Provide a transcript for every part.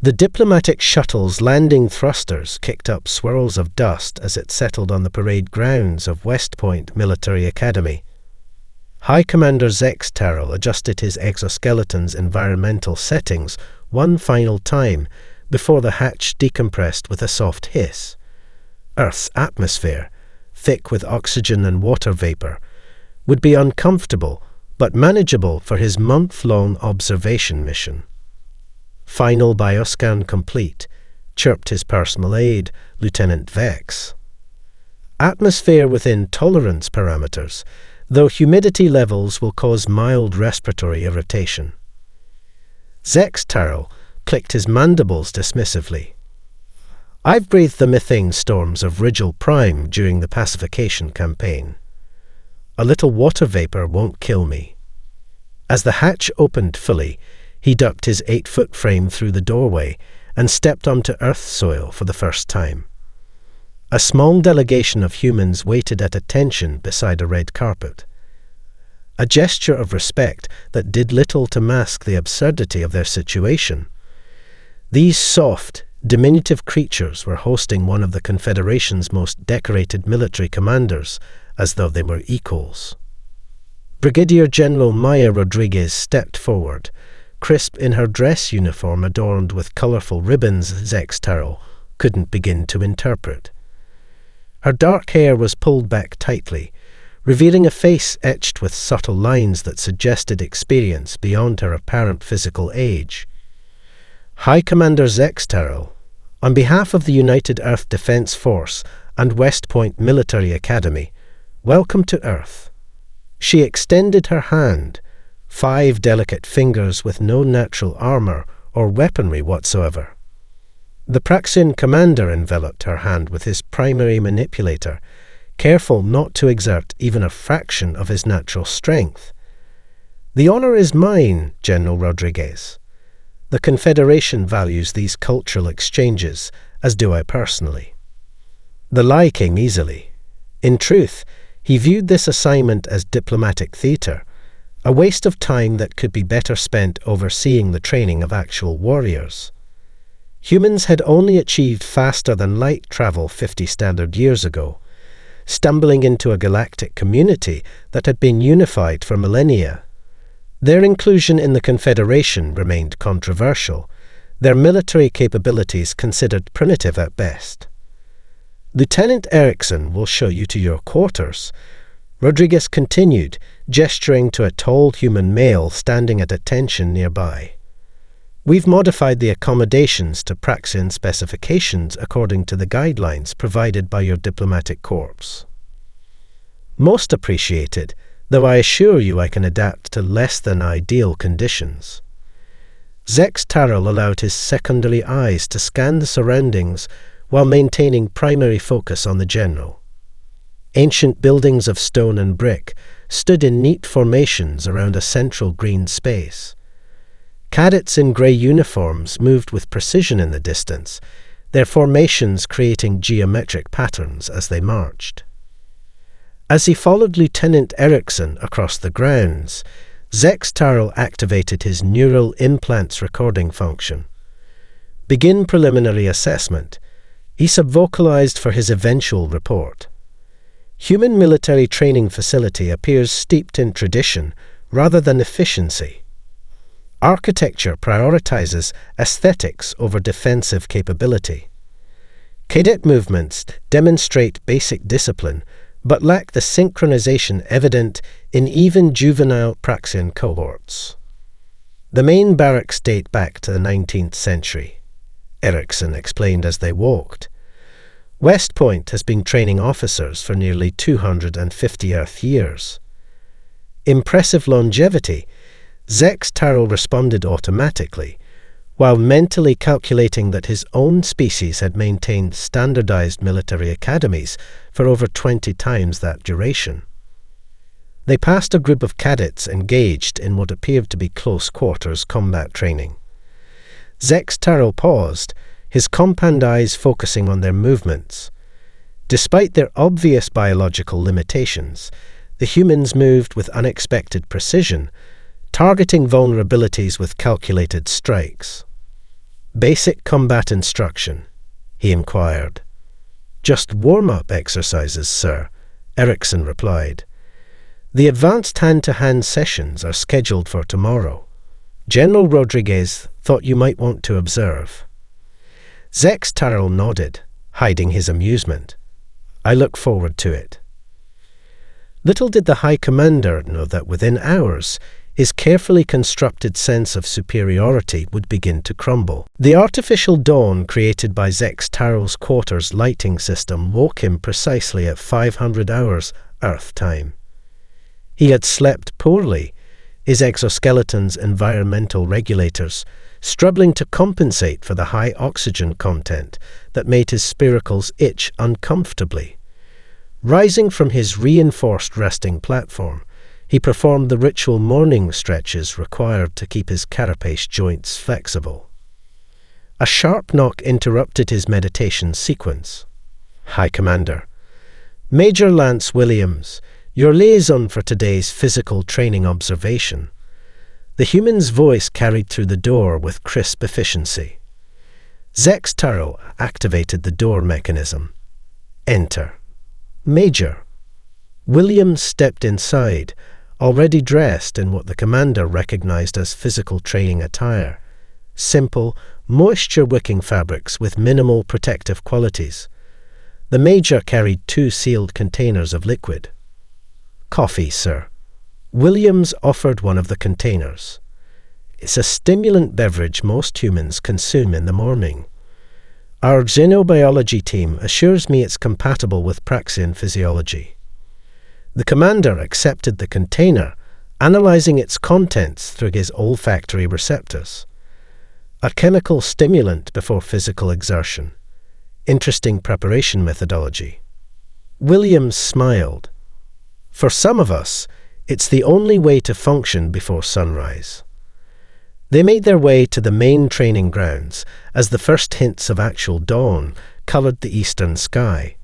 The diplomatic shuttle's landing thrusters kicked up swirls of dust as it settled on the parade grounds of West Point Military Academy. High Commander Zex Terrell adjusted his exoskeleton's environmental settings one final time before the hatch decompressed with a soft hiss. Earth's atmosphere, thick with oxygen and water vapor, would be uncomfortable but manageable for his month-long observation mission. "Final bioscan complete," chirped his personal aide, Lieutenant Vex. "Atmosphere within tolerance parameters, though humidity levels will cause mild respiratory irritation." Zex Terrell clicked his mandibles dismissively. "I've breathed the methane storms of Rigel Prime during the pacification campaign. A little water vapor won't kill me." As the hatch opened fully, he ducked his 8-foot frame through the doorway and stepped onto Earth soil for the first time. A small delegation of humans waited at attention beside a red carpet. A gesture of respect that did little to mask the absurdity of their situation. These soft, diminutive creatures were hosting one of the Confederation's most decorated military commanders, as though they were equals. Brigadier General Maya Rodriguez stepped forward, crisp in her dress uniform adorned with colorful ribbons Zex Terrell couldn't begin to interpret. Her dark hair was pulled back tightly, revealing a face etched with subtle lines that suggested experience beyond her apparent physical age. "High Commander Zex Terrell, on behalf of the United Earth Defense Force and West Point Military Academy, welcome to Earth." She extended her hand, 5 delicate fingers with no natural armor or weaponry whatsoever. The Praxian commander enveloped her hand with his primary manipulator, careful not to exert even a fraction of his natural strength. "The honor is mine, General Rodriguez. The Confederation values these cultural exchanges, as do I personally." The lie came easily. In truth, he viewed this assignment as diplomatic theater, a waste of time that could be better spent overseeing the training of actual warriors. Humans had only achieved faster-than-light travel 50 standard years ago, stumbling into a galactic community that had been unified for millennia. Their inclusion in the Confederation remained controversial, their military capabilities considered primitive at best. "Lieutenant Erickson will show you to your quarters," Rodriguez continued, gesturing to a tall human male standing at attention nearby. "We've modified the accommodations to Praxian specifications according to the guidelines provided by your diplomatic corps." "Most appreciated, though I assure you I can adapt to less than ideal conditions." Zex Terrell allowed his secondary eyes to scan the surroundings while maintaining primary focus on the general. Ancient buildings of stone and brick stood in neat formations around a central green space. Cadets in grey uniforms moved with precision in the distance, their formations creating geometric patterns as they marched. As he followed Lieutenant Erickson across the grounds, Zex Terrell activated his neural implants recording function. "Begin preliminary assessment," he subvocalized for his eventual report. "Human military training facility appears steeped in tradition rather than efficiency. Architecture prioritizes aesthetics over defensive capability. Cadet movements demonstrate basic discipline but lack the synchronization evident in even juvenile Praxian cohorts. The main barracks date back to the 19th century," Erickson explained as they walked. "West Point has been training officers for nearly 250 Earth years." Impressive longevity, Zex Terrell responded automatically, while mentally calculating that his own species had maintained standardized military academies for over 20 times that duration. They passed a group of cadets engaged in what appeared to be close-quarters combat training. Zex Terrell paused, his compound eyes focusing on their movements. Despite their obvious biological limitations, the humans moved with unexpected precision, targeting vulnerabilities with calculated strikes. "Basic combat instruction?" he inquired. "Just warm-up exercises, sir," Erickson replied. "The advanced hand-to-hand sessions are scheduled for tomorrow. General Rodriguez thought you might want to observe." Zex Tarl nodded, hiding his amusement. "I look forward to it." Little did the High Commander know that within hours, his carefully constructed sense of superiority would begin to crumble. The artificial dawn created by Zex Tarl's quarters lighting system woke him precisely at 500 hours Earth time. He had slept poorly, his exoskeleton's environmental regulators struggling to compensate for the high oxygen content that made his spiracles itch uncomfortably. Rising from his reinforced resting platform, he performed the ritual morning stretches required to keep his carapace joints flexible. A sharp knock interrupted his meditation sequence. "High Commander." "Major Lance Williams, your liaison for today's physical training observation." The human's voice carried through the door with crisp efficiency. Zex Tarl activated the door mechanism. "Enter." "Major." Williams stepped inside, already dressed in what the commander recognized as physical training attire. Simple, moisture-wicking fabrics with minimal protective qualities. The Major carried 2 sealed containers of liquid. "Coffee, sir." Williams offered one of the containers. "It's a stimulant beverage most humans consume in the morning. Our xenobiology team assures me it's compatible with Praxian physiology." The commander accepted the container, analyzing its contents through his olfactory receptors. A chemical stimulant before physical exertion. Interesting preparation methodology. Williams smiled. "For some of us, it's the only way to function before sunrise." They made their way to the main training grounds as the first hints of actual dawn coloured the eastern sky.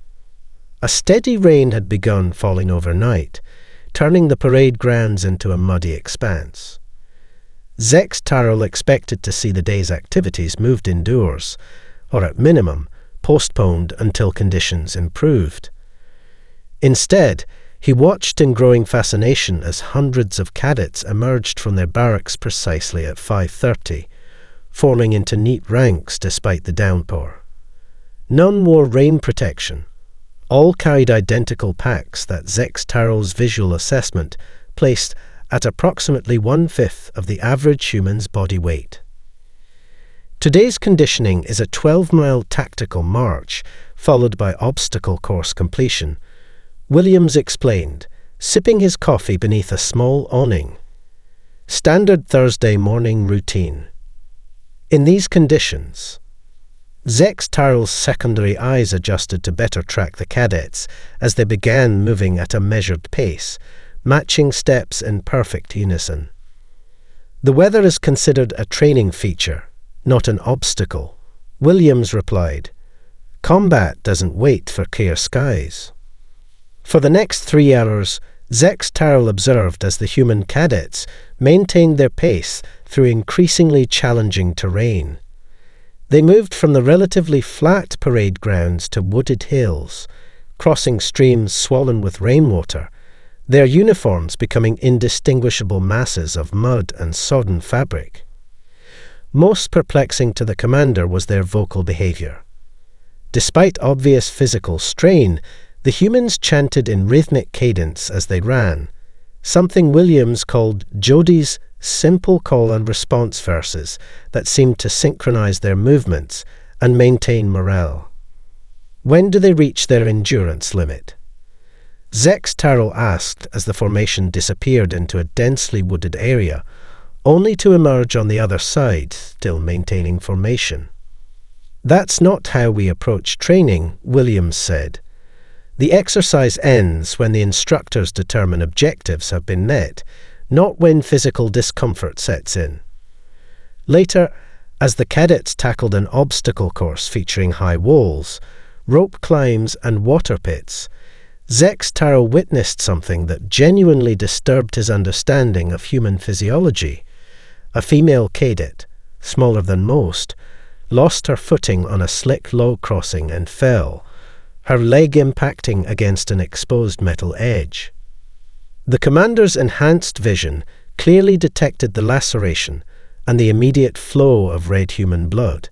A steady rain had begun falling overnight, turning the parade grounds into a muddy expanse. Zex Tarl expected to see the day's activities moved indoors, or at minimum, postponed until conditions improved. Instead, he watched in growing fascination as hundreds of cadets emerged from their barracks precisely at 5:30, forming into neat ranks despite the downpour. None wore rain protection. All carried identical packs that Zex Tarl's visual assessment placed at approximately 1/5 of the average human's body weight. Today's conditioning is a 12-mile tactical march, followed by obstacle course completion, Williams explained, sipping his coffee beneath a small awning. Standard Thursday morning routine. In these conditions, Zex Tarl's secondary eyes adjusted to better track the cadets as they began moving at a measured pace, matching steps in perfect unison. The weather is considered a training feature, not an obstacle, Williams replied. Combat doesn't wait for clear skies. For the next 3 hours, Zex Tarl observed as the human cadets maintained their pace through increasingly challenging terrain. They moved from the relatively flat parade grounds to wooded hills, crossing streams swollen with rainwater, their uniforms becoming indistinguishable masses of mud and sodden fabric. Most perplexing to the commander was their vocal behavior. Despite obvious physical strain, the humans chanted in rhythmic cadence as they ran, something Williams called Jody's simple call and response verses that seemed to synchronize their movements and maintain morale. When do they reach their endurance limit? Zex Tarl asked as the formation disappeared into a densely wooded area, only to emerge on the other side, still maintaining formation. That's not how we approach training, Williams said. The exercise ends when the instructors determine objectives have been met, not when physical discomfort sets in. Later, as the cadets tackled an obstacle course featuring high walls, rope climbs and water pits, Zex Tarl witnessed something that genuinely disturbed his understanding of human physiology. A female cadet, smaller than most, lost her footing on a slick log crossing and fell, her leg impacting against an exposed metal edge. The commander's enhanced vision clearly detected the laceration and the immediate flow of red human blood.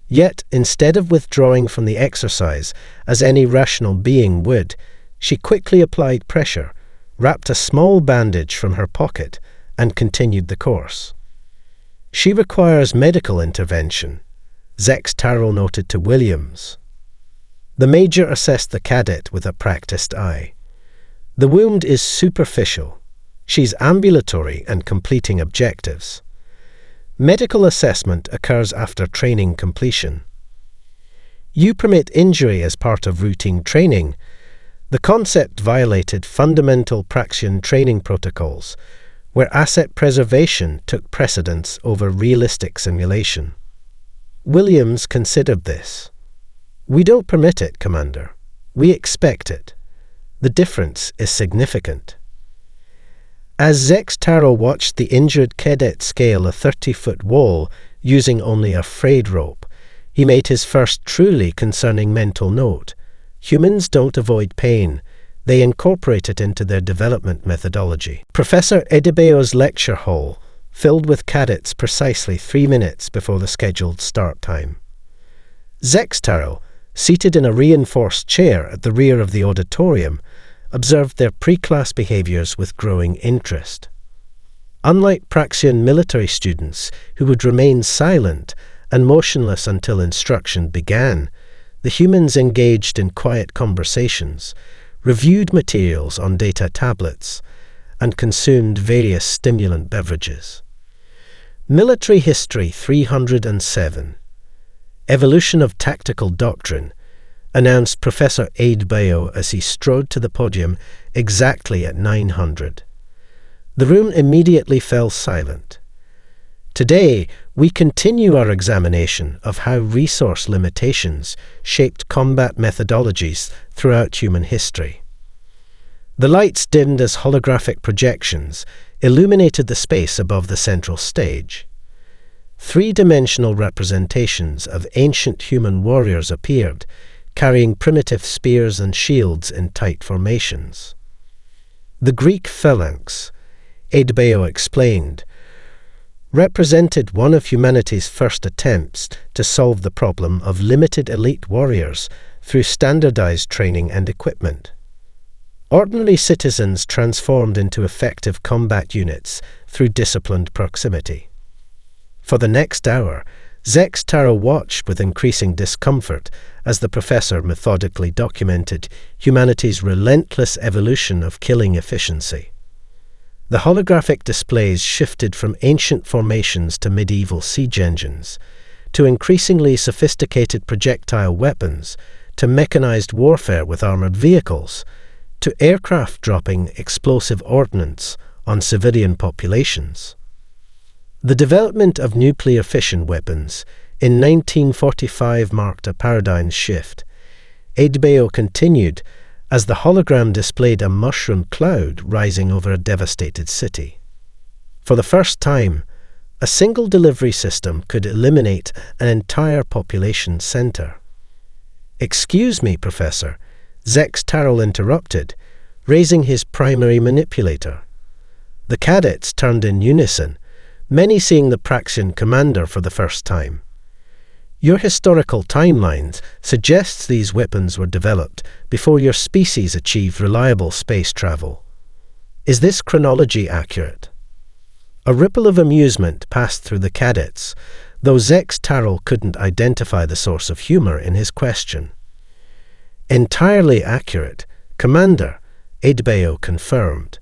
Yet, instead of withdrawing from the exercise as any rational being would, she quickly applied pressure, wrapped a small bandage from her pocket, and continued the course. "She requires medical intervention," Zex Tarrell noted to Williams. The major assessed the cadet with a practiced eye. "The wound is superficial. She's ambulatory and completing objectives. Medical assessment occurs after training completion." "You permit injury as part of routine training." The concept violated fundamental Praxian training protocols, where asset preservation took precedence over realistic simulation. Williams considered this. "We don't permit it, Commander. We expect it. The difference is significant." As Zex Tarrell watched the injured cadet scale a 30-foot wall using only a frayed rope, he made his first truly concerning mental note. Humans don't avoid pain. They incorporate it into their development methodology. Professor Edibeo's lecture hall filled with cadets precisely 3 minutes before the scheduled start time. Zex Tarrell, seated in a reinforced chair at the rear of the auditorium, observed their pre-class behaviors with growing interest. Unlike Praxian military students who would remain silent and motionless until instruction began, the humans engaged in quiet conversations, reviewed materials on data tablets, and consumed various stimulant beverages. Military History 307, Evolution of Tactical Doctrine, announced Professor Edebeo as he strode to the podium exactly at 900. The room immediately fell silent. Today, we continue our examination of how resource limitations shaped combat methodologies throughout human history. The lights dimmed as holographic projections illuminated the space above the central stage. Three-dimensional representations of ancient human warriors appeared, carrying primitive spears and shields in tight formations. The Greek phalanx, Edebeo explained, represented one of humanity's first attempts to solve the problem of limited elite warriors through standardized training and equipment. Ordinary citizens transformed into effective combat units through disciplined proximity. For the next hour, Zex Tarrell watched with increasing discomfort as the professor methodically documented humanity's relentless evolution of killing efficiency. The holographic displays shifted from ancient formations to medieval siege engines, to increasingly sophisticated projectile weapons, to mechanized warfare with armored vehicles, to aircraft dropping explosive ordnance on civilian populations. The development of nuclear fission weapons in 1945 marked a paradigm shift. Edebeo continued as the hologram displayed a mushroom cloud rising over a devastated city. For the first time, a single delivery system could eliminate an entire population center. "Excuse me, Professor," Zex Tarrell interrupted, raising his primary manipulator. The cadets turned in unison, many seeing the Praxian commander for the first time. "Your historical timelines suggests these weapons were developed before your species achieved reliable space travel. Is this chronology accurate?" A ripple of amusement passed through the cadets, though Zex Tarrell couldn't identify the source of humor in his question. "Entirely accurate, Commander," Edebeo confirmed.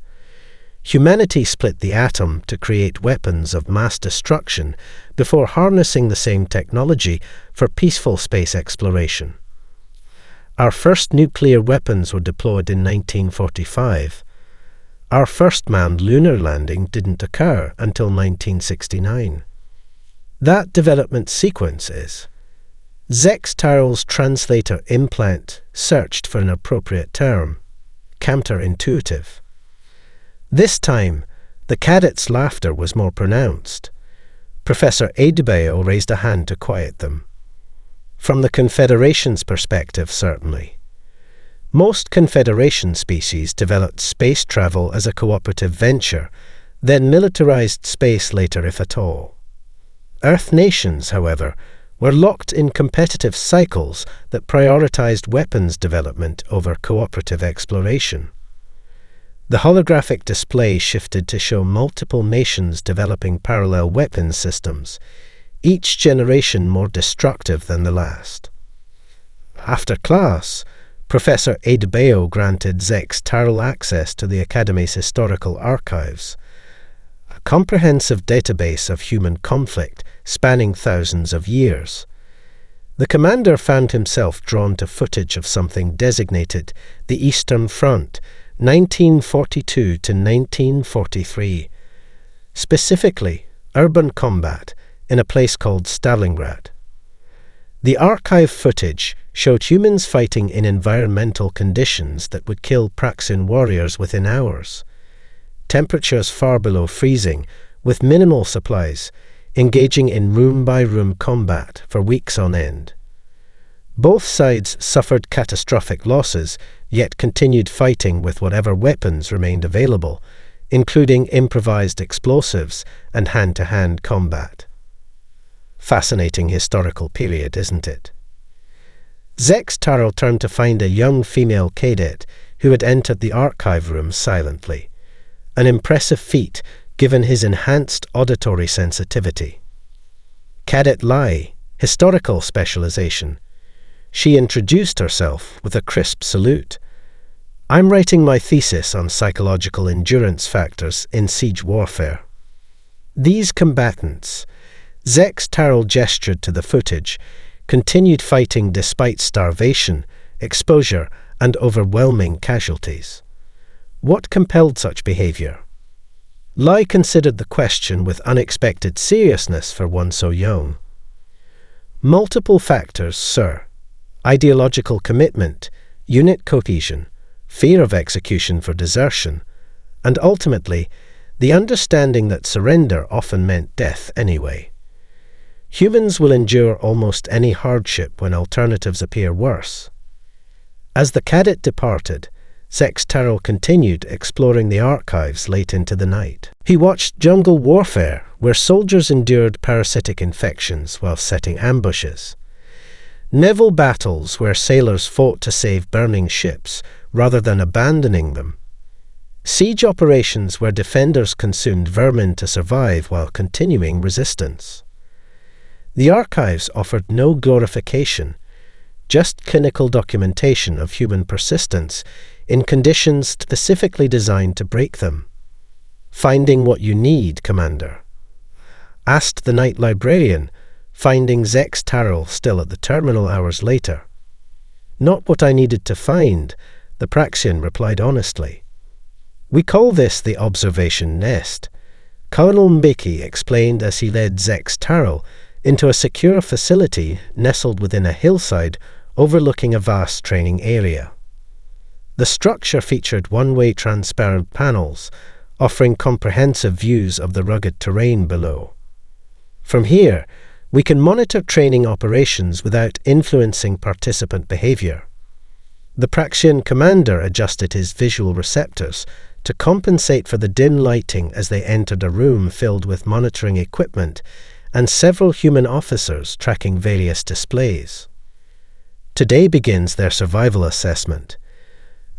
Humanity split the atom to create weapons of mass destruction before harnessing the same technology for peaceful space exploration. Our first nuclear weapons were deployed in 1945. Our first manned lunar landing didn't occur until 1969. That development sequence is... Zex Tarrell's translator implant searched for an appropriate term. Counterintuitive. This time, the cadet's laughter was more pronounced. Professor Adebayo raised a hand to quiet them. From the Confederation's perspective, certainly. Most Confederation species developed space travel as a cooperative venture, then militarized space later, if at all. Earth nations, however, were locked in competitive cycles that prioritized weapons development over cooperative exploration. The holographic display shifted to show multiple nations developing parallel weapons systems, each generation more destructive than the last. After class, Professor Adebayo granted Zex Tarl access to the Academy's historical archives, a comprehensive database of human conflict spanning thousands of years. The commander found himself drawn to footage of something designated the Eastern Front, 1942 to 1943, specifically urban combat in a place called Stalingrad. The archive footage showed humans fighting in environmental conditions that would kill Praxian warriors within hours. Temperatures far below freezing, with minimal supplies, engaging in room-by-room combat for weeks on end. Both sides suffered catastrophic losses, yet continued fighting with whatever weapons remained available, including improvised explosives and hand-to-hand combat. Fascinating historical period, isn't it? Zex Tarl turned to find a young female cadet who had entered the archive room silently, an impressive feat given his enhanced auditory sensitivity. Cadet Lai, historical specialization. She introduced herself with a crisp salute. "I'm writing my thesis on psychological endurance factors in siege warfare." These combatants, Zex Tarl gestured to the footage, continued fighting despite starvation, exposure, and overwhelming casualties. What compelled such behavior? Lai considered the question with unexpected seriousness for one so young. Multiple factors, sir. Ideological commitment, unit cohesion, fear of execution for desertion, and ultimately, the understanding that surrender often meant death anyway. Humans will endure almost any hardship when alternatives appear worse. As the cadet departed, Zex Tarl continued exploring the archives late into the night. He watched jungle warfare, where soldiers endured parasitic infections while setting ambushes. Naval battles where sailors fought to save burning ships rather than abandoning them. Siege operations where defenders consumed vermin to survive while continuing resistance. The archives offered no glorification, just clinical documentation of human persistence in conditions specifically designed to break them. "Finding what you need, Commander?" asked the night librarian, finding Zex Tarl still at the terminal hours later. "Not what I needed to find," the Praxian replied honestly. "We call this the observation nest," Colonel Mbeki explained as he led Zex Tarl into a secure facility nestled within a hillside overlooking a vast training area. The structure featured one-way transparent panels, offering comprehensive views of the rugged terrain below. From here, we can monitor training operations without influencing participant behavior. The Praxian commander adjusted his visual receptors to compensate for the dim lighting as they entered a room filled with monitoring equipment and several human officers tracking various displays. Today begins their survival assessment.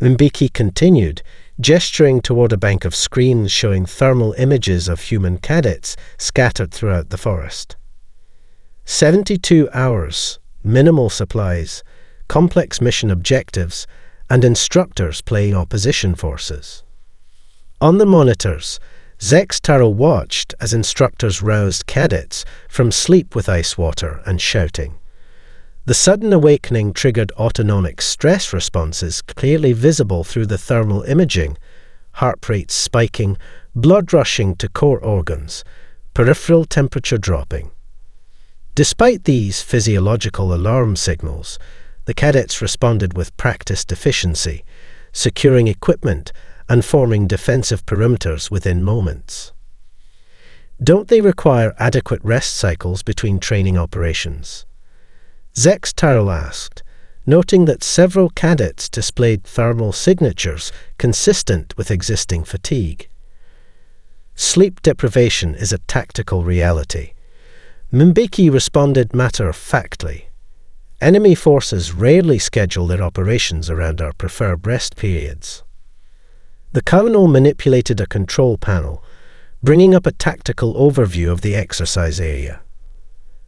Mbeki continued, gesturing toward a bank of screens showing thermal images of human cadets scattered throughout the forest. 72 hours, minimal supplies, complex mission objectives, and instructors playing opposition forces. On the monitors, Zex Tarl watched as instructors roused cadets from sleep with ice water and shouting. The sudden awakening triggered autonomic stress responses clearly visible through the thermal imaging, heart rate spiking, blood rushing to core organs, peripheral temperature dropping. Despite these physiological alarm signals, the cadets responded with practiced efficiency, securing equipment and forming defensive perimeters within moments. Don't they require adequate rest cycles between training operations? Zex Tarl asked, noting that several cadets displayed thermal signatures consistent with existing fatigue. Sleep deprivation is a tactical reality. Mbeki responded matter-of-factly. Enemy forces rarely schedule their operations around our preferred rest periods. The colonel manipulated a control panel, bringing up a tactical overview of the exercise area.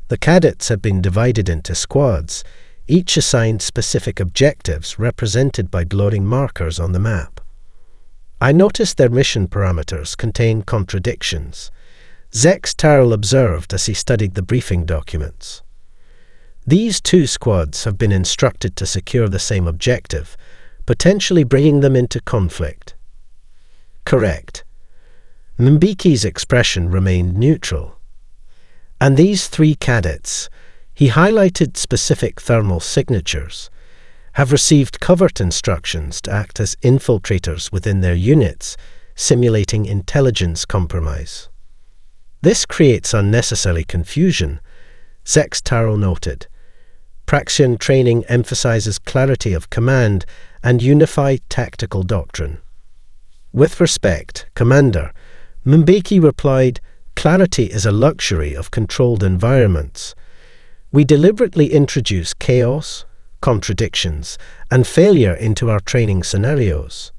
The cadets had been divided into squads, each assigned specific objectives represented by glowing markers on the map. I noticed their mission parameters contained contradictions. Zex Tarl observed as he studied the briefing documents. These two squads have been instructed to secure the same objective, potentially bringing them into conflict. Correct. Mbeki's expression remained neutral. And these three cadets, he highlighted specific thermal signatures, have received covert instructions to act as infiltrators within their units, simulating intelligence compromise. This creates unnecessary confusion, Zex Tarl noted. Praxian training emphasizes clarity of command and unified tactical doctrine. With respect, Commander, Mbeki replied, "Clarity is a luxury of controlled environments. We deliberately introduce chaos, contradictions, and failure into our training scenarios.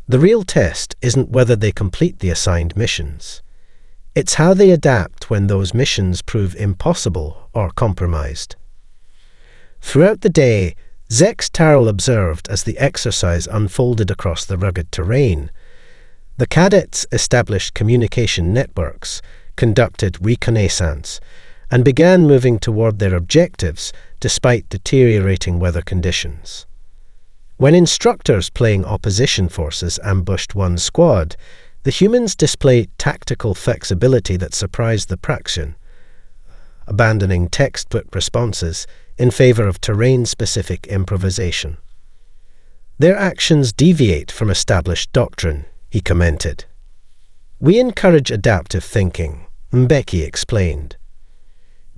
The real test isn't whether they complete the assigned missions. It's how they adapt when those missions prove impossible or compromised." Throughout the day, Zex Tarl observed as the exercise unfolded across the rugged terrain. The cadets established communication networks, conducted reconnaissance, and began moving toward their objectives despite deteriorating weather conditions. When instructors playing opposition forces ambushed one squad, the humans displayed tactical flexibility that surprised the Praxian, abandoning textbook responses in favor of terrain-specific improvisation. Their actions deviate from established doctrine, he commented. We encourage adaptive thinking, Mbeki explained.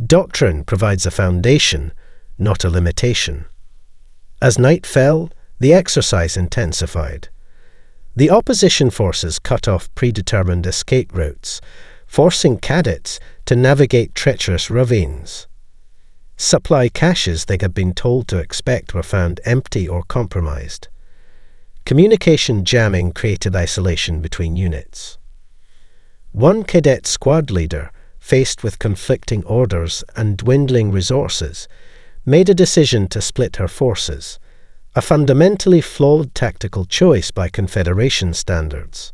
Doctrine provides a foundation, not a limitation. As night fell, the exercise intensified. The opposition forces cut off predetermined escape routes, forcing cadets to navigate treacherous ravines. Supply caches they had been told to expect were found empty or compromised. Communication jamming created isolation between units. One cadet squad leader, faced with conflicting orders and dwindling resources, made a decision to split her forces, a fundamentally flawed tactical choice by Confederation standards.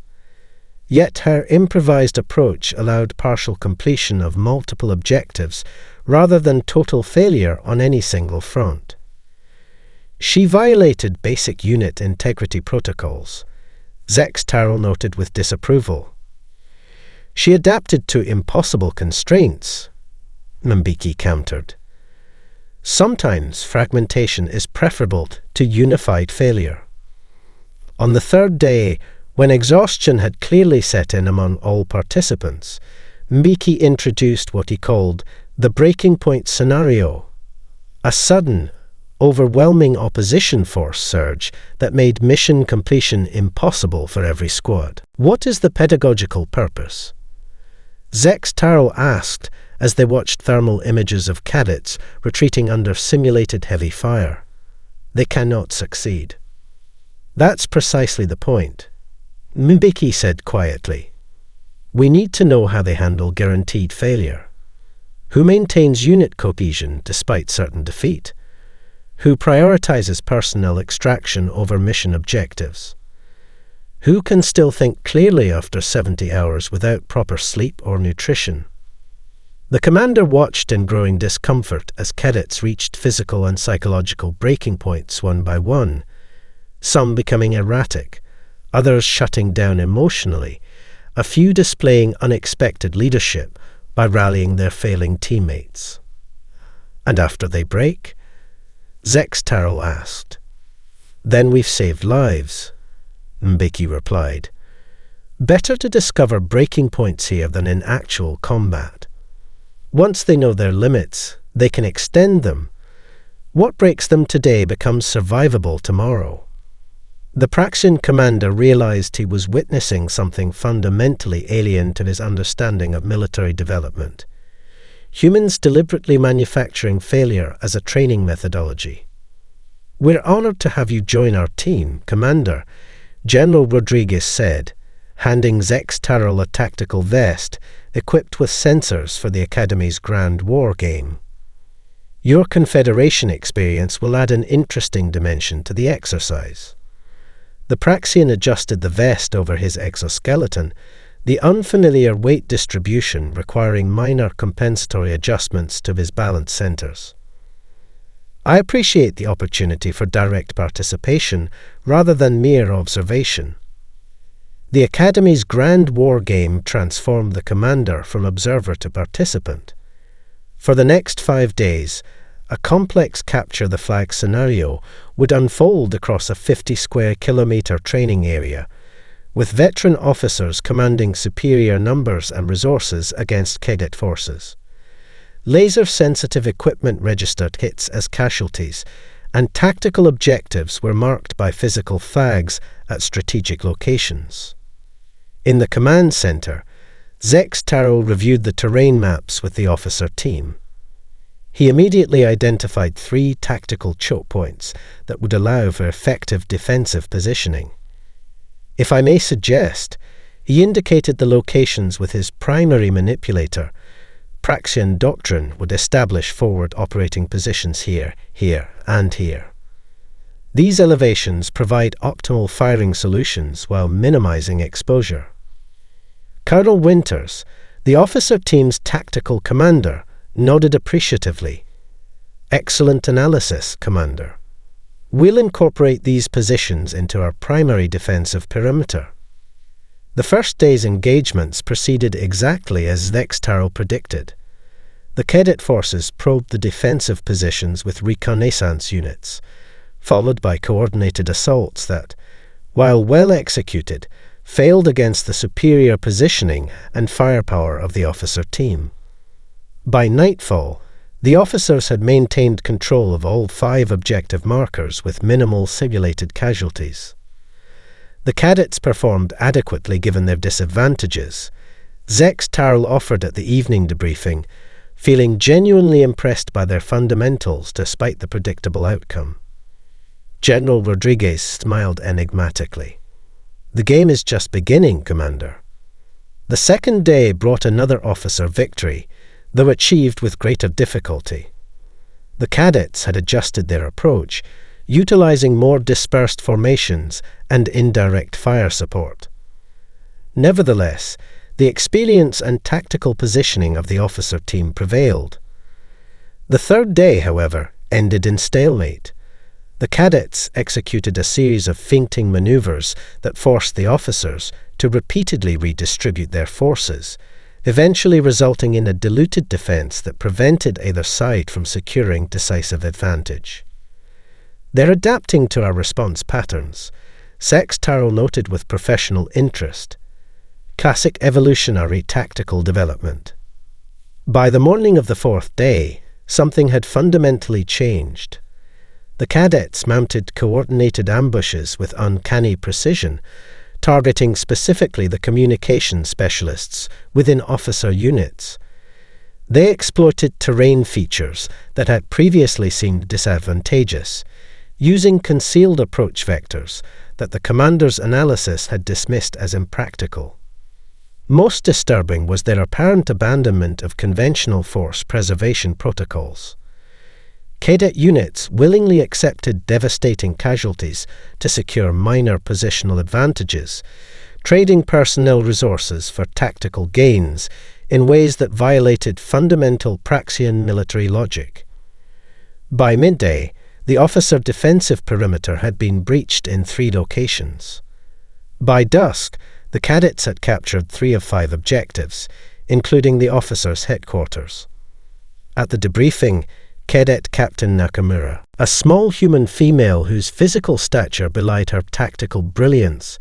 Yet her improvised approach allowed partial completion of multiple objectives rather than total failure on any single front. She violated basic unit integrity protocols, Zex Tarl noted with disapproval. She adapted to impossible constraints, Mbeki countered. Sometimes fragmentation is preferable to unified failure. On the third day, when exhaustion had clearly set in among all participants, Mbeki introduced what he called the breaking point scenario, a sudden, overwhelming opposition force surge that made mission completion impossible for every squad. What is the pedagogical purpose? Zex Tarl asked as they watched thermal images of cadets retreating under simulated heavy fire. They cannot succeed. That's precisely the point, Mbeki said quietly. We need to know how they handle guaranteed failure. Who maintains unit cohesion despite certain defeat? Who prioritizes personnel extraction over mission objectives? Who can still think clearly after 70 hours without proper sleep or nutrition? The commander watched in growing discomfort as cadets reached physical and psychological breaking points one by one, some becoming erratic, others shutting down emotionally, a few displaying unexpected leadership by rallying their failing teammates. And after they break? Zex Tarl asked. Then we've saved lives, Mbeki replied. Better to discover breaking points here than in actual combat. Once they know their limits, they can extend them. What breaks them today becomes survivable tomorrow. The Praxian commander realized he was witnessing something fundamentally alien to his understanding of military development. Humans deliberately manufacturing failure as a training methodology. "We're honored to have you join our team, Commander," General Rodriguez said, handing Zex Tarrell a tactical vest equipped with sensors for the Academy's Grand War game. "Your Confederation experience will add an interesting dimension to the exercise." The Praxian adjusted the vest over his exoskeleton, the unfamiliar weight distribution requiring minor compensatory adjustments to his balance centers. "I appreciate the opportunity for direct participation rather than mere observation." The Academy's Grand War game transformed the commander from observer to participant. For the next 5 days, a complex capture-the-flag scenario would unfold across a 50-square-kilometer training area, with veteran officers commanding superior numbers and resources against cadet forces. Laser-sensitive equipment registered hits as casualties, and tactical objectives were marked by physical flags at strategic locations. In the command center, Zex Tarrell reviewed the terrain maps with the officer team. He immediately identified 3 tactical choke points that would allow for effective defensive positioning. If I may suggest, he indicated the locations with his primary manipulator. Praxian doctrine would establish forward operating positions here, here, and here. These elevations provide optimal firing solutions while minimizing exposure. Colonel Winters, the officer team's tactical commander, nodded appreciatively. "Excellent analysis, Commander. We'll incorporate these positions into our primary defensive perimeter." The first day's engagements proceeded exactly as Zex Tarrell predicted. The cadet forces probed the defensive positions with reconnaissance units, followed by coordinated assaults that, while well executed, failed against the superior positioning and firepower of the officer team. By nightfall, the officers had maintained control of all 5 objective markers with minimal simulated casualties. The cadets performed adequately given their disadvantages. Zex Tarrell offered at the evening debriefing, feeling genuinely impressed by their fundamentals despite the predictable outcome. General Rodriguez smiled enigmatically. "The game is just beginning, Commander." The second day brought another officer victory, though achieved with greater difficulty. The cadets had adjusted their approach, utilizing more dispersed formations and indirect fire support. Nevertheless, the experience and tactical positioning of the officer team prevailed. The third day, however, ended in stalemate. The cadets executed a series of feinting maneuvers that forced the officers to repeatedly redistribute their forces, eventually resulting in a diluted defense that prevented either side from securing decisive advantage. "They're adapting to our response patterns," Zex Tarrell noted with professional interest. "Classic evolutionary tactical development." By the morning of the 4th day, something had fundamentally changed. The cadets mounted coordinated ambushes with uncanny precision, targeting specifically the communication specialists within officer units. They exploited terrain features that had previously seemed disadvantageous, using concealed approach vectors that the commander's analysis had dismissed as impractical. Most disturbing was their apparent abandonment of conventional force preservation protocols. Cadet units willingly accepted devastating casualties to secure minor positional advantages, trading personnel resources for tactical gains in ways that violated fundamental Praxian military logic. By midday, the officer defensive perimeter had been breached in 3 locations. By dusk, the cadets had captured 3 of 5 objectives, including the officers' headquarters. At the debriefing, Cadet Captain Nakamura, a small human female whose physical stature belied her tactical brilliance,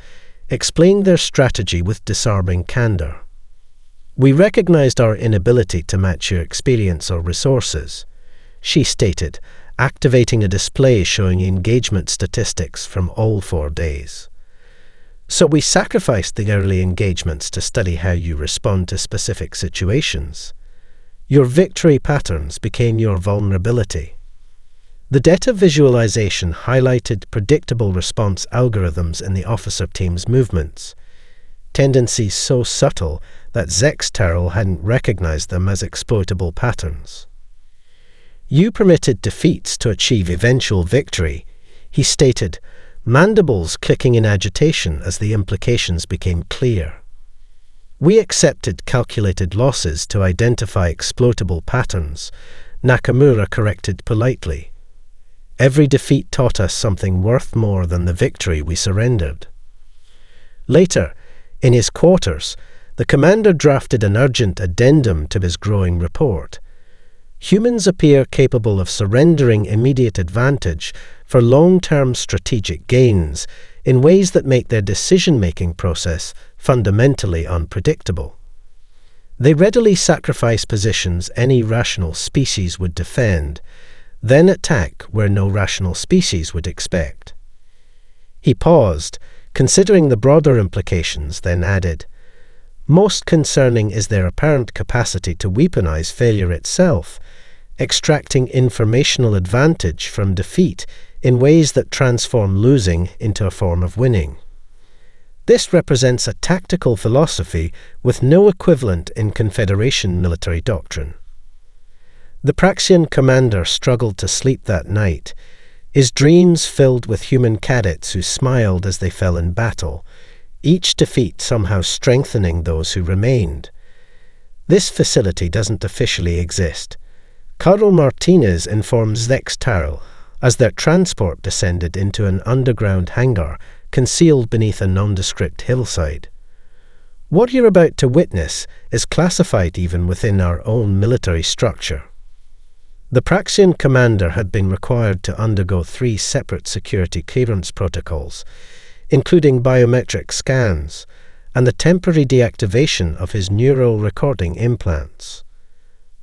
explained their strategy with disarming candor. "We recognized our inability to match your experience or resources," she stated, activating a display showing engagement statistics from all 4 days. "So we sacrificed the early engagements to study how you respond to specific situations. Your victory patterns became your vulnerability." The data visualization highlighted predictable response algorithms in the officer team's movements, tendencies so subtle that Zex-Terrell hadn't recognized them as exploitable patterns. "You permitted defeats to achieve eventual victory," he stated, mandibles clicking in agitation as the implications became clear. "We accepted calculated losses to identify exploitable patterns," Nakamura corrected politely. "Every defeat taught us something worth more than the victory we surrendered." Later, in his quarters, the commander drafted an urgent addendum to his growing report. "Humans appear capable of surrendering immediate advantage for long-term strategic gains in ways that make their decision-making process fundamentally unpredictable. They readily sacrifice positions any rational species would defend, then attack where no rational species would expect." He paused, considering the broader implications, then added, "Most concerning is their apparent capacity to weaponize failure itself, extracting informational advantage from defeat in ways that transform losing into a form of winning. This represents a tactical philosophy with no equivalent in Confederation military doctrine." The Praxian commander struggled to sleep that night, his dreams filled with human cadets who smiled as they fell in battle, each defeat somehow strengthening those who remained. "This facility doesn't officially exist," Colonel Martinez informs Zex-Terrell as their transport descended into an underground hangar concealed beneath a nondescript hillside. "What you're about to witness is classified even within our own military structure." The Praxian commander had been required to undergo 3 separate security clearance protocols, including biometric scans and the temporary deactivation of his neural recording implants.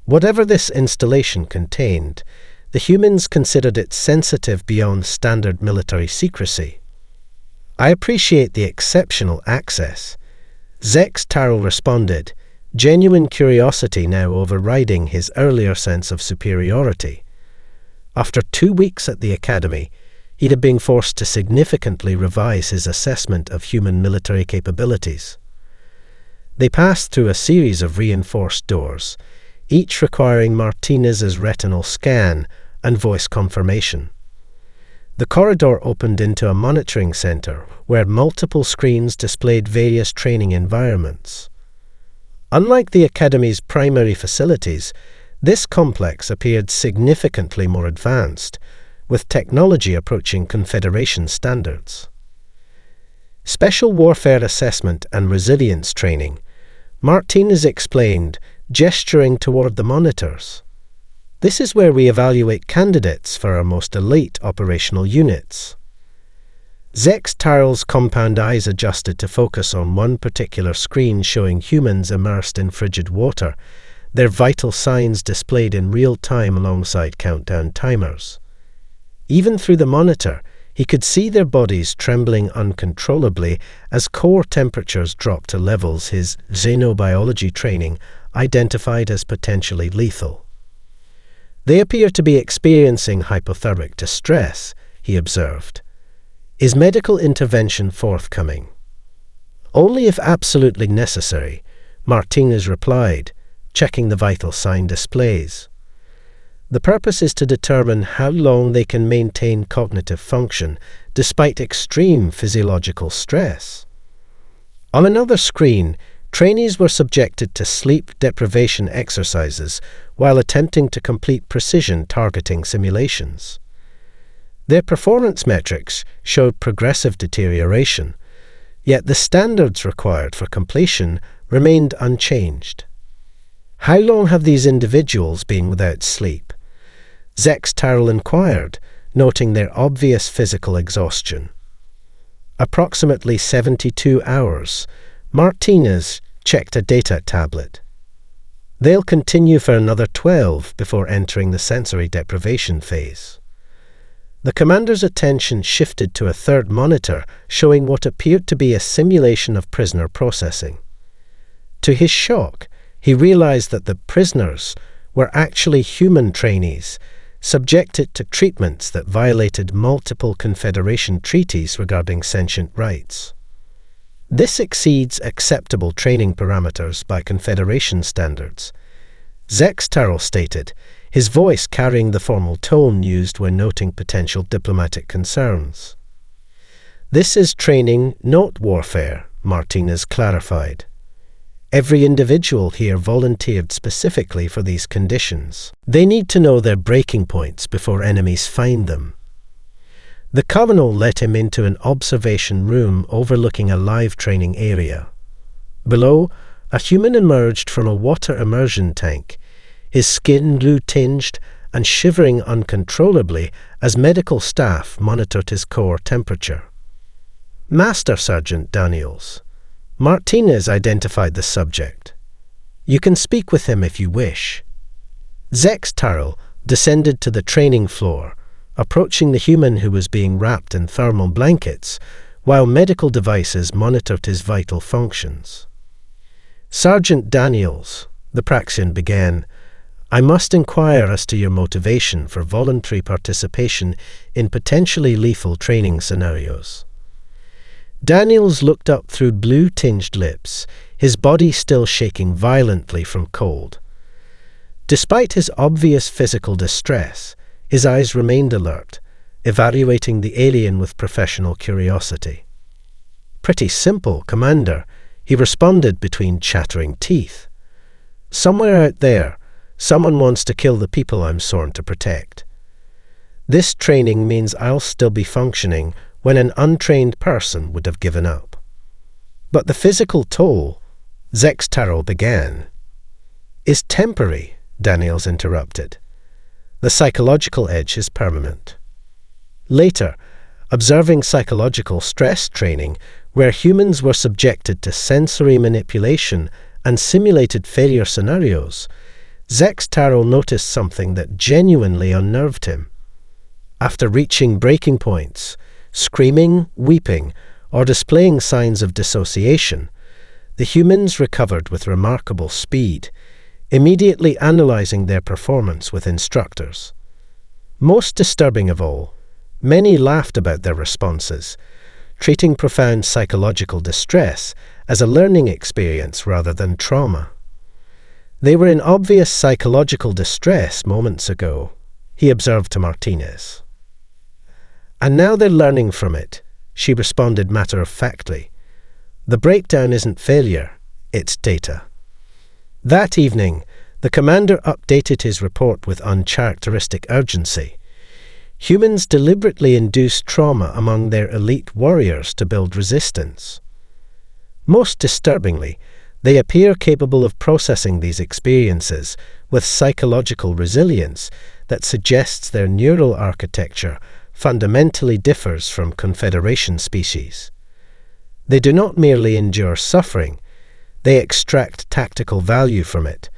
Whatever this installation contained, the humans considered it sensitive beyond standard military secrecy. "I appreciate the exceptional access," Zex-Terrell responded, genuine curiosity now overriding his earlier sense of superiority. After 2 weeks at the academy, he'd have been forced to significantly revise his assessment of human military capabilities. They passed through a series of reinforced doors, each requiring Martinez's retinal scan and voice confirmation. The corridor opened into a monitoring center where multiple screens displayed various training environments. Unlike the Academy's primary facilities, this complex appeared significantly more advanced, with technology approaching Confederation standards. Special warfare assessment and resilience training, Martinez explained, gesturing toward the monitors. "This is where we evaluate candidates for our most elite operational units." Zex-Terrell's compound eyes adjusted to focus on one particular screen showing humans immersed in frigid water, their vital signs displayed in real time alongside countdown timers. Even through the monitor, he could see their bodies trembling uncontrollably as core temperatures dropped to levels his xenobiology training identified as potentially lethal. "They appear to be experiencing hypothermic distress," he observed. "Is medical intervention forthcoming?" "Only if absolutely necessary," Martinez replied, checking the vital sign displays. "The purpose is to determine how long they can maintain cognitive function despite extreme physiological stress." On another screen, trainees were subjected to sleep deprivation exercises while attempting to complete precision targeting simulations. Their performance metrics showed progressive deterioration, yet the standards required for completion remained unchanged. "How long have these individuals been without sleep?" Zex-Terrell inquired, noting their obvious physical exhaustion. Approximately 72 hours, Martinez checked a data tablet. They'll continue for another 12 before entering the sensory deprivation phase. The commander's attention shifted to a third monitor showing what appeared to be a simulation of prisoner processing. To his shock, he realized that the prisoners were actually human trainees, subjected to treatments that violated multiple Confederation treaties regarding sentient rights. This exceeds acceptable training parameters by Confederation standards, Zex Terrell stated, his voice carrying the formal tone used when noting potential diplomatic concerns. This is training, not warfare, Martinez clarified. Every individual here volunteered specifically for these conditions. They need to know their breaking points before enemies find them. The Colonel let him into an observation room overlooking a live training area. Below, a human emerged from a water immersion tank, his skin blue-tinged and shivering uncontrollably as medical staff monitored his core temperature. Master Sergeant Daniels. Martinez identified the subject. You can speak with him if you wish. Zex Terrell descended to the training floor, approaching the human who was being wrapped in thermal blankets, while medical devices monitored his vital functions. Sergeant Daniels, the Praxian began, I must inquire as to your motivation for voluntary participation in potentially lethal training scenarios. Daniels looked up through blue-tinged lips, his body still shaking violently from cold. Despite his obvious physical distress, his eyes remained alert, evaluating the alien with professional curiosity. Pretty simple, Commander, he responded between chattering teeth. Somewhere out there, someone wants to kill the people I'm sworn to protect. This training means I'll still be functioning when an untrained person would have given up. But the physical toll, Zex Terrell began, is temporary, Daniels interrupted. The psychological edge is permanent. Later, observing psychological stress training where humans were subjected to sensory manipulation and simulated failure scenarios, Zex Terrell noticed something that genuinely unnerved him. After reaching breaking points, screaming, weeping, or displaying signs of dissociation, the humans recovered with remarkable speed, immediately analyzing their performance with instructors. Most disturbing of all, many laughed about their responses, treating profound psychological distress as a learning experience rather than trauma. They were in obvious psychological distress moments ago, he observed to Martinez. And now they're learning from it, she responded matter-of-factly. The breakdown isn't failure, it's data. That evening, the commander updated his report with uncharacteristic urgency. Humans deliberately induced trauma among their elite warriors to build resistance. Most disturbingly, they appear capable of processing these experiences with psychological resilience that suggests their neural architecture fundamentally differs from Confederation species. They do not merely endure suffering, they extract tactical value from it,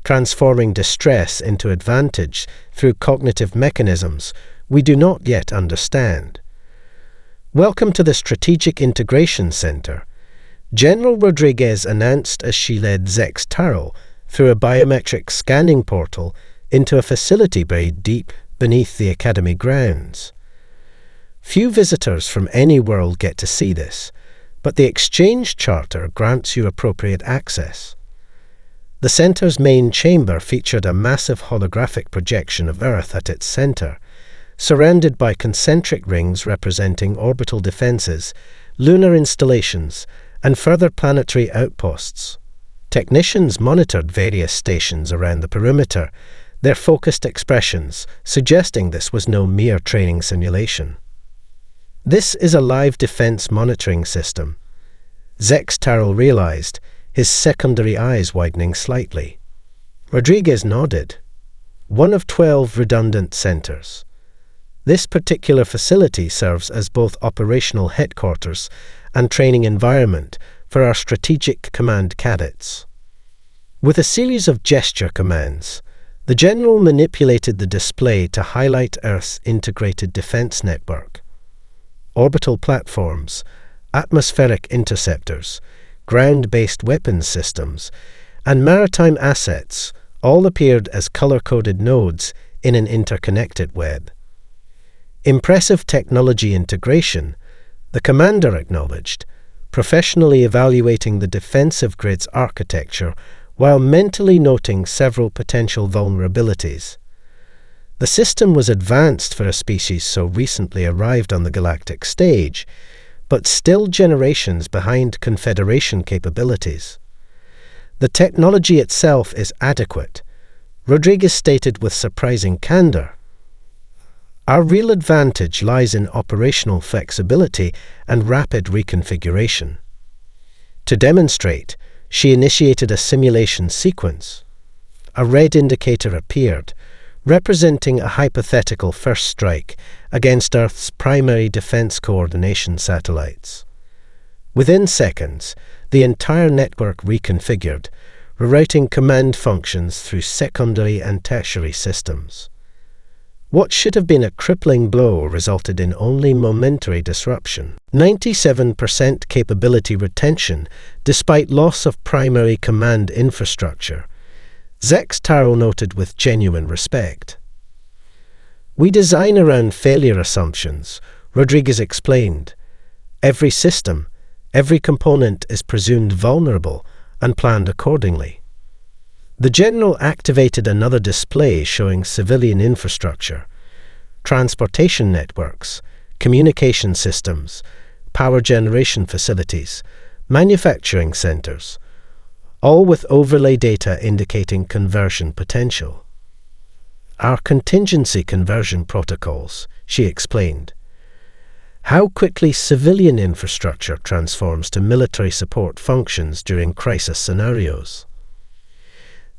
transforming distress into advantage through cognitive mechanisms we do not yet understand. Welcome to the Strategic Integration Center, General Rodriguez announced as she led Zex Terrell through a biometric scanning portal into a facility buried deep beneath the Academy grounds. Few visitors from any world get to see this, but the Exchange Charter grants you appropriate access. The center's main chamber featured a massive holographic projection of Earth at its center, surrounded by concentric rings representing orbital defenses, lunar installations, and further planetary outposts. Technicians monitored various stations around the perimeter, their focused expressions suggesting this was no mere training simulation. This is a live defense monitoring system, Zex Terrell realized, his secondary eyes widening slightly. Rodriguez nodded. One of 12 redundant centers. This particular facility serves as both operational headquarters and training environment for our Strategic Command cadets. With a series of gesture commands, the General manipulated the display to highlight Earth's integrated defense network. Orbital platforms, atmospheric interceptors, ground-based weapons systems, and maritime assets all appeared as color-coded nodes in an interconnected web. Impressive technology integration, the commander acknowledged, professionally evaluating the defensive grid's architecture while mentally noting several potential vulnerabilities. The system was advanced for a species so recently arrived on the galactic stage, but still generations behind Confederation capabilities. The technology itself is adequate, Rodriguez stated with surprising candor. Our real advantage lies in operational flexibility and rapid reconfiguration. To demonstrate, she initiated a simulation sequence. A red indicator appeared, representing a hypothetical first strike against Earth's primary defense coordination satellites. Within seconds, the entire network reconfigured, rerouting command functions through secondary and tertiary systems. What should have been a crippling blow resulted in only momentary disruption. 97% capability retention despite loss of primary command infrastructure, Zex Taro noted with genuine respect. We design around failure assumptions, Rodriguez explained. Every system, every component is presumed vulnerable and planned accordingly. The General activated another display showing civilian infrastructure, transportation networks, communication systems, power generation facilities, manufacturing centers, all with overlay data indicating conversion potential. Our contingency conversion protocols, she explained. How quickly civilian infrastructure transforms to military support functions during crisis scenarios.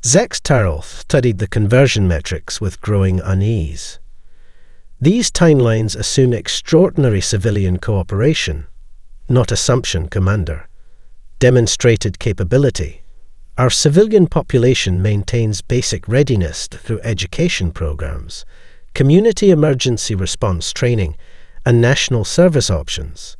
Zex Taro studied the conversion metrics with growing unease. These timelines assume extraordinary civilian cooperation, not assumption, Commander. Demonstrated capability. Our civilian population maintains basic readiness through education programs, community emergency response training, and national service options.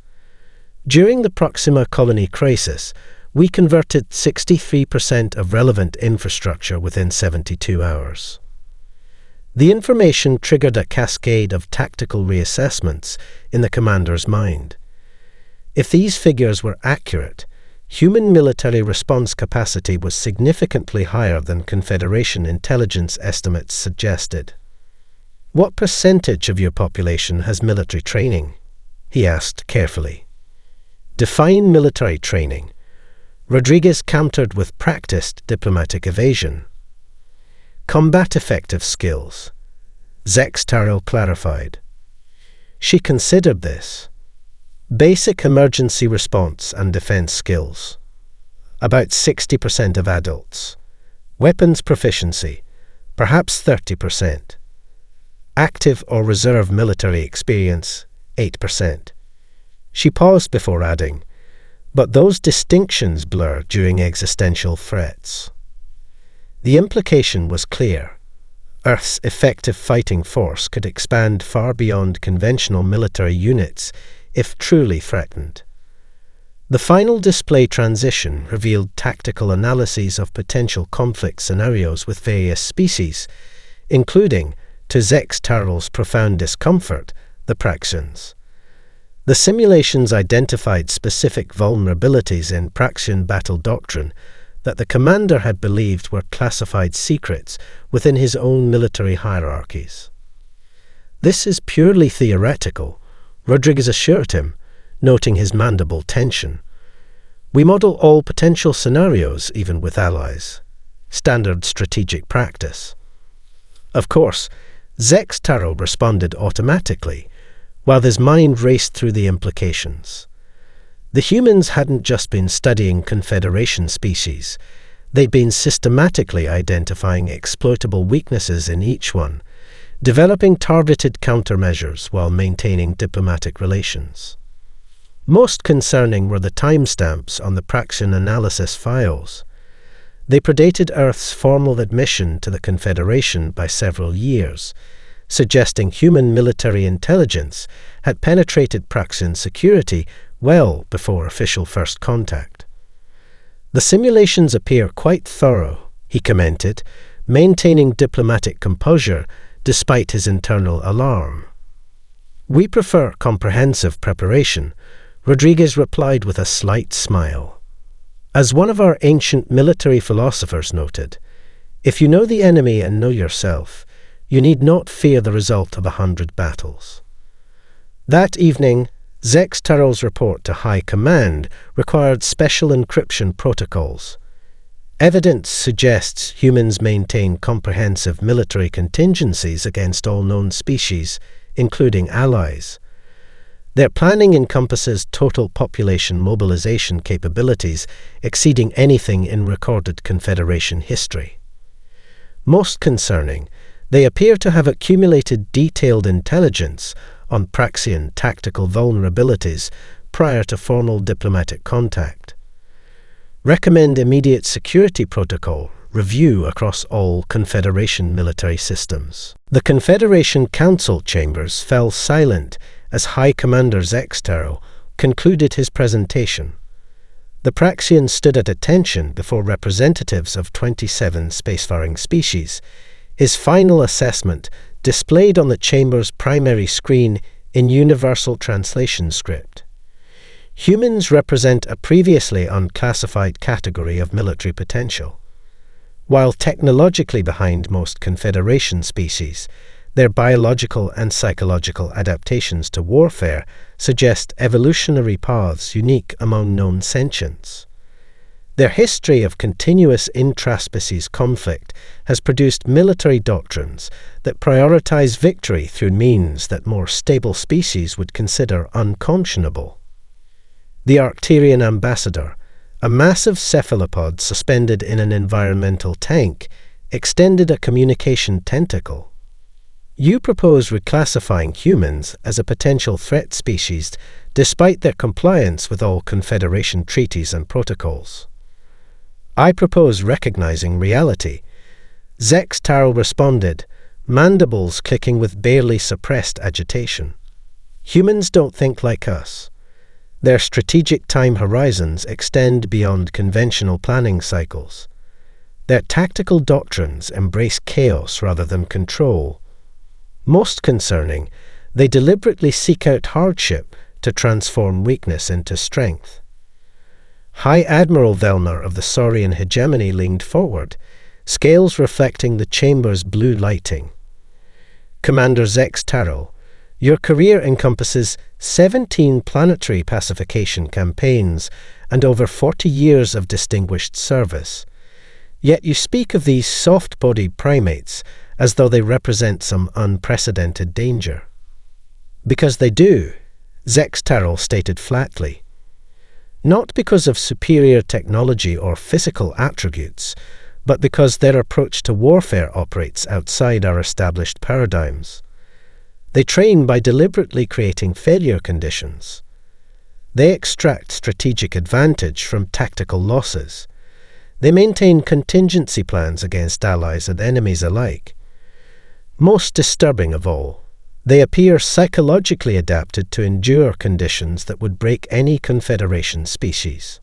During the Proxima colony crisis, we converted 63% of relevant infrastructure within 72 hours. The information triggered a cascade of tactical reassessments in the commander's mind. If these figures were accurate, human military response capacity was significantly higher than Confederation intelligence estimates suggested. What percentage of your population has military training? He asked carefully. Define military training. Rodriguez countered with practiced diplomatic evasion. Combat effective skills. Zex Taro clarified. She considered this. Basic emergency response and defense skills. About 60% of adults. Weapons proficiency, perhaps 30%. Active or reserve military experience, 8%. She paused before adding, but those distinctions blur during existential threats. The implication was clear. Earth's effective fighting force could expand far beyond conventional military units if truly threatened. The final display transition revealed tactical analyses of potential conflict scenarios with various species, including, to Zex Taro's profound discomfort, the Praxians. The simulations identified specific vulnerabilities in Praxian battle doctrine that the commander had believed were classified secrets within his own military hierarchies. This is purely theoretical, Rodriguez assured him, noting his mandible tension. We model all potential scenarios, even with allies. Standard strategic practice. Of course, Zex Taro responded automatically, while his mind raced through the implications. The humans hadn't just been studying Confederation species, they'd been systematically identifying exploitable weaknesses in each one, developing targeted countermeasures while maintaining diplomatic relations. Most concerning were the timestamps on the Praxian analysis files. They predated Earth's formal admission to the Confederation by several years, suggesting human military intelligence had penetrated Praxian security well before official first contact. "The simulations appear quite thorough," he commented, maintaining diplomatic composure despite his internal alarm. "We prefer comprehensive preparation," Rodriguez replied with a slight smile. As one of our ancient military philosophers noted, if you know the enemy and know yourself, you need not fear the result of 100 battles. That evening, Zex Turrell's report to High Command required special encryption protocols. Evidence suggests humans maintain comprehensive military contingencies against all known species, including allies. Their planning encompasses total population mobilization capabilities exceeding anything in recorded Confederation history. Most concerning, they appear to have accumulated detailed intelligence on Praxian tactical vulnerabilities prior to formal diplomatic contact. Recommend immediate security protocol review across all Confederation military systems. The Confederation Council chambers fell silent as High Commander Zex Turrell concluded his presentation. The Praxians stood at attention before representatives of 27 spacefaring species, his final assessment displayed on the chamber's primary screen in universal translation script. Humans represent a previously unclassified category of military potential. While technologically behind most Confederation species, their biological and psychological adaptations to warfare suggest evolutionary paths unique among known sentients. Their history of continuous intraspecies conflict has produced military doctrines that prioritize victory through means that more stable species would consider unconscionable. The Arcturian ambassador, a massive cephalopod suspended in an environmental tank, extended a communication tentacle. "You propose reclassifying humans as a potential threat species despite their compliance with all Confederation treaties and protocols. I propose recognizing reality." Zex Turrell responded, mandibles clicking with barely suppressed agitation. "Humans don't think like us. Their strategic time horizons extend beyond conventional planning cycles. Their tactical doctrines embrace chaos rather than control. Most concerning, they deliberately seek out hardship to transform weakness into strength." High Admiral Vellner of the Saurian hegemony leaned forward, scales reflecting the chamber's blue lighting. "Commander Zex Turrell, your career encompasses 17 planetary pacification campaigns and over 40 years of distinguished service. Yet you speak of these soft-bodied primates as though they represent some unprecedented danger." "Because they do," Zex Turrell stated flatly. "Not because of superior technology or physical attributes, but because their approach to warfare operates outside our established paradigms. They train by deliberately creating failure conditions. They extract strategic advantage from tactical losses. They maintain contingency plans against allies and enemies alike. Most disturbing of all, they appear psychologically adapted to endure conditions that would break any Confederation species."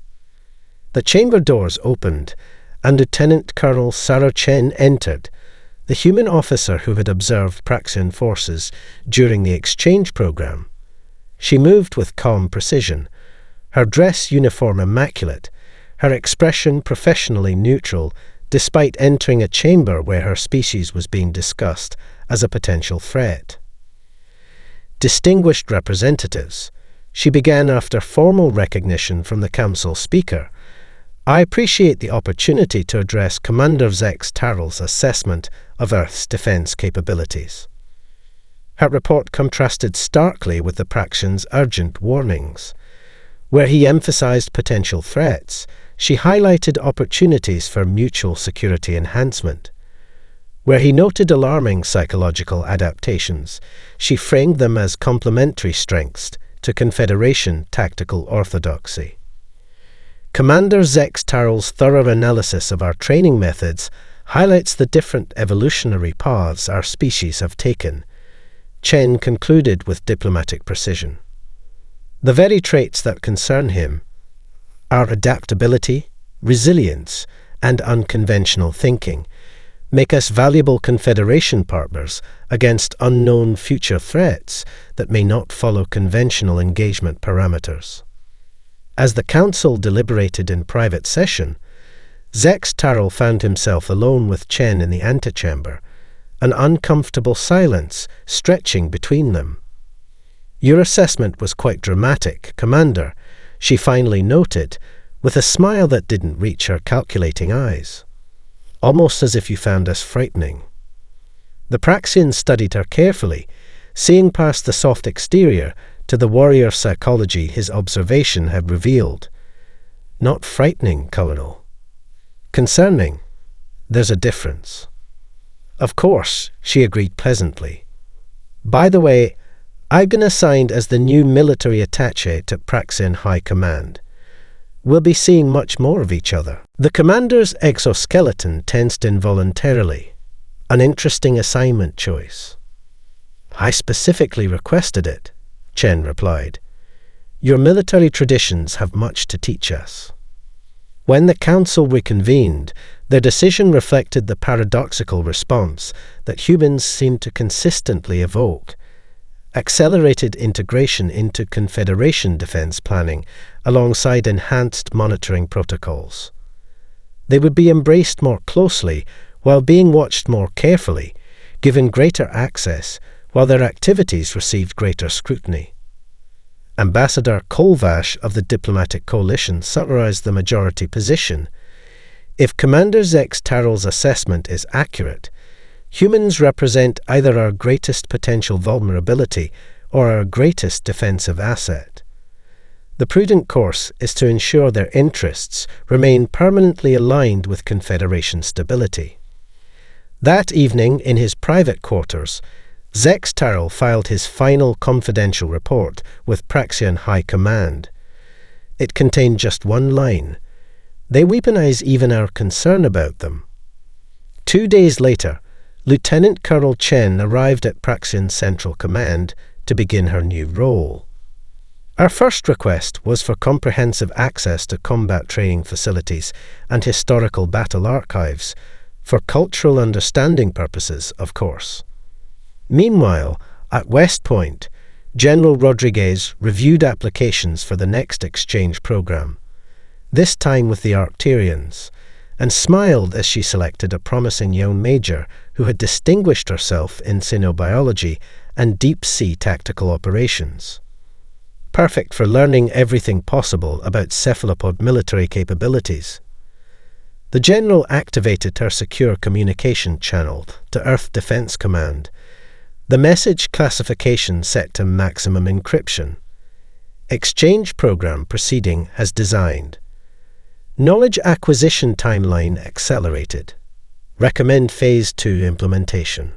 The chamber doors opened, and Lieutenant Colonel Sarah Chen entered, the human officer who had observed Praxian forces during the exchange program. She moved with calm precision, her dress uniform immaculate, her expression professionally neutral, despite entering a chamber where her species was being discussed as a potential threat. "Distinguished representatives," she began after formal recognition from the Council Speaker, "I appreciate the opportunity to address Commander Zex Turrell's assessment of Earth's defense capabilities." Her report contrasted starkly with the Praxian's urgent warnings. Where he emphasized potential threats, she highlighted opportunities for mutual security enhancement. Where he noted alarming psychological adaptations, she framed them as complementary strengths to Confederation tactical orthodoxy. Commander Zex Tarrell's thorough analysis of our training methods highlights the different evolutionary paths our species have taken, Chen concluded with diplomatic precision. The very traits that concern him, our adaptability, resilience, and unconventional thinking, make us valuable Confederation partners against unknown future threats that may not follow conventional engagement parameters. As the Council deliberated in private session, Zex Tarrell found himself alone with Chen in the antechamber, an uncomfortable silence stretching between them. "Your assessment was quite dramatic, Commander," she finally noted, with a smile that didn't reach her calculating eyes. "Almost as if you found us frightening." The Praxian studied her carefully, seeing past the soft exterior to the warrior psychology his observation had revealed. "Not frightening, Colonel. Concerning. There's a difference." "Of course," she agreed pleasantly. "By the way, I've been assigned as the new military attaché to Praxian High Command. We'll be seeing much more of each other." The commander's exoskeleton tensed involuntarily. An interesting assignment choice. "I specifically requested it," Chen replied. "Your military traditions have much to teach us." When the council reconvened, their decision reflected the paradoxical response that humans seem to consistently evoke: accelerated integration into Confederation defense planning alongside enhanced monitoring protocols. They would be embraced more closely while being watched more carefully, given greater access while their activities received greater scrutiny. Ambassador Kolvash of the Diplomatic Coalition summarized the majority position. If Commander Zex Tarrell's assessment is accurate, humans represent either our greatest potential vulnerability or our greatest defensive asset. The prudent course is to ensure their interests remain permanently aligned with Confederation stability. That evening, in his private quarters, Zex Tarrell filed his final confidential report with Praxian High Command. It contained just one line: "They weaponize even our concern about them." 2 days later, Lieutenant Colonel Chen arrived at Praxian Central Command to begin her new role. "Our first request was for comprehensive access to combat training facilities and historical battle archives, for cultural understanding purposes, of course." Meanwhile, at West Point, General Rodriguez reviewed applications for the next exchange program, this time with the Arcturians, and smiled as she selected a promising young major who had distinguished herself in xenobiology and deep-sea tactical operations. Perfect for learning everything possible about cephalopod military capabilities. The general activated her secure communication channel to Earth Defense Command, the message classification set to maximum encryption. Exchange program proceeding as designed. Knowledge acquisition timeline accelerated. Recommend Phase 2 implementation.